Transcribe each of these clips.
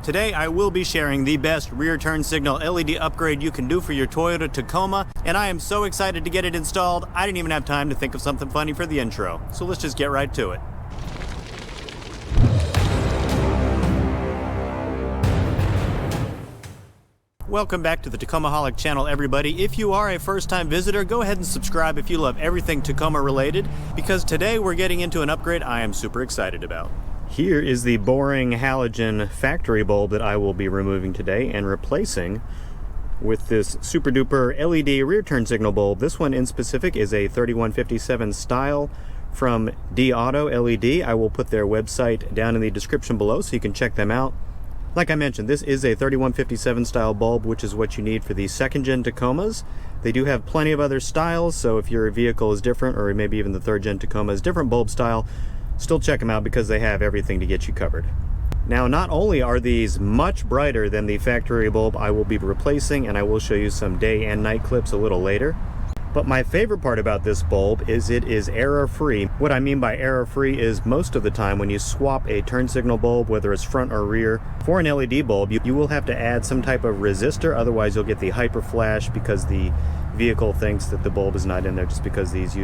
Today I will be sharing the best rear turn signal LED upgrade you can do for your Toyota Tacoma, and I am so excited to get it installed, I didn't even have time to think of something funny for the intro. So let's just get right to it. Welcome back to the Tacomaholic channel, everybody. If you are a first-time visitor, go ahead and subscribe if you love everything Tacoma related, because today we're getting into an upgrade I am super excited about. Here is the boring halogen factory bulb that I will be removing today and replacing with this super duper LED rear turn signal bulb. This one in specific is a 3157 style from deAutoLED. I will put their website down in the description below so you can check them out. Like I mentioned, this is a 3157 style bulb, which is what you need for the second gen Tacomas. They do have plenty of other styles, so if your vehicle is different, or maybe even the third gen Tacoma is different bulb style, still check them out because they have everything to get you covered. Now, not only are these much brighter than the factory bulb I will be replacing, and I will show you some day and night clips a little later, but my favorite part about this bulb is it is error-free. What I mean by error-free is most of the time when you swap a turn signal bulb, whether it's front or rear, for an LED bulb, you will have to add some type of resistor, otherwise you'll get the hyper flash because the vehicle thinks that the bulb is not in there just because these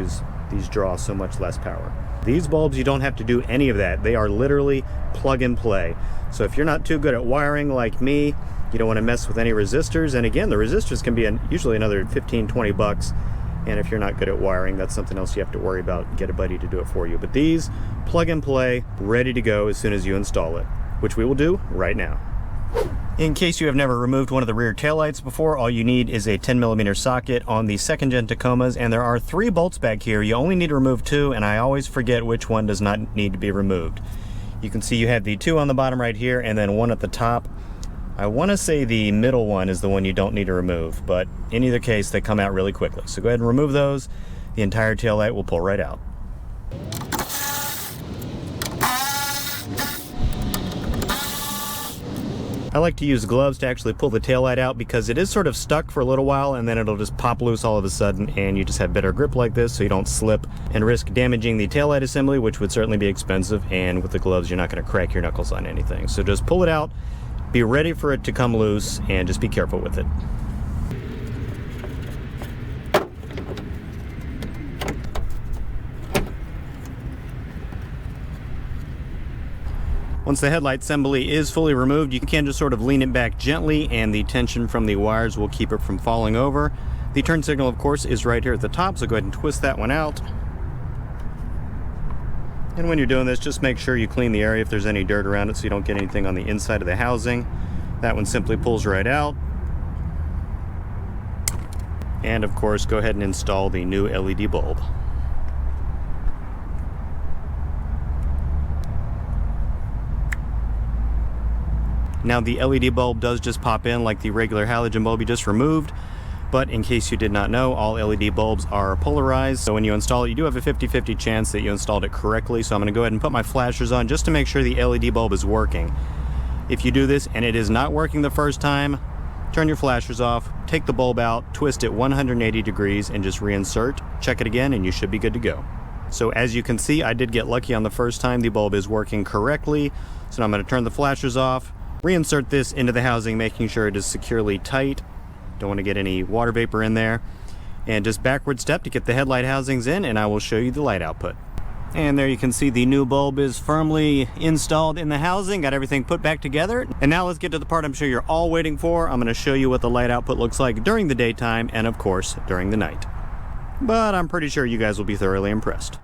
draw so much less power. These bulbs, you don't have to do any of that. They are literally plug and play. So if you're not too good at wiring like me, you don't want to mess with any resistors. And again, the resistors can be usually another 15, 20 bucks. And if you're not good at wiring, that's something else you have to worry about. Get a buddy to do it for you. But these, plug and play, ready to go as soon as you install it, which we will do right now. In case you have never removed one of the rear taillights before, all you need is a 10mm socket on the second gen Tacomas, and there are 3 bolts back here. You only need to remove 2, and I always forget which one does not need to be removed. You can see you have the 2 on the bottom right here, and then 1 at the top. I want to say the middle one is the one you don't need to remove, but in either case, they come out really quickly. So go ahead and remove those. The entire taillight will pull right out. I like to use gloves to actually pull the taillight out because it is sort of stuck for a little while and then it'll just pop loose all of a sudden, and you just have better grip like this so you don't slip and risk damaging the taillight assembly, which would certainly be expensive, and with the gloves you're not going to crack your knuckles on anything. So just pull it out, be ready for it to come loose, and just be careful with it. Once the headlight assembly is fully removed, you can just sort of lean it back gently, and the tension from the wires will keep it from falling over. The turn signal, of course, is right here at the top, so go ahead and twist that one out. And when you're doing this, just make sure you clean the area if there's any dirt around it so you don't get anything on the inside of the housing. That one simply pulls right out. And of course, go ahead and install the new LED bulb. Now, the LED bulb does just pop in like the regular halogen bulb you just removed, but in case you did not know, all LED bulbs are polarized, so when you install it, you do have a 50-50 chance that you installed it correctly. So I'm going to go ahead and put my flashers on just to make sure the LED bulb is working. If you do this and it is not working the first time, turn your flashers off, take the bulb out, twist it 180 degrees, and just reinsert. Check it again, and you should be good to go. So as you can see, I did get lucky on the first time. The bulb is working correctly, so now I'm going to turn the flashers off, reinsert this into the housing, making sure it is securely tight. Don't want to get any water vapor in there. And just backward step to get the headlight housings in, and I will show you the light output. And there you can see the new bulb is firmly installed in the housing, got everything put back together. And now let's get to the part I'm sure you're all waiting for. I'm going to show you what the light output looks like during the daytime and of course during the night. But I'm pretty sure you guys will be thoroughly impressed.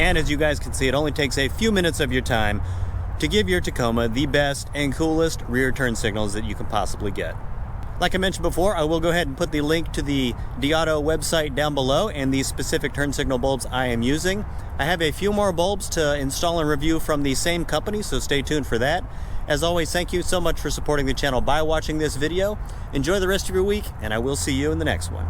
And as you guys can see, it only takes a few minutes of your time to give your Tacoma the best and coolest rear turn signals that you can possibly get. Like I mentioned before, I will go ahead and put the link to the deAuto website down below and the specific turn signal bulbs I am using. I have a few more bulbs to install and review from the same company, so stay tuned for that. As always, thank you so much for supporting the channel by watching this video. Enjoy the rest of your week, and I will see you in the next one.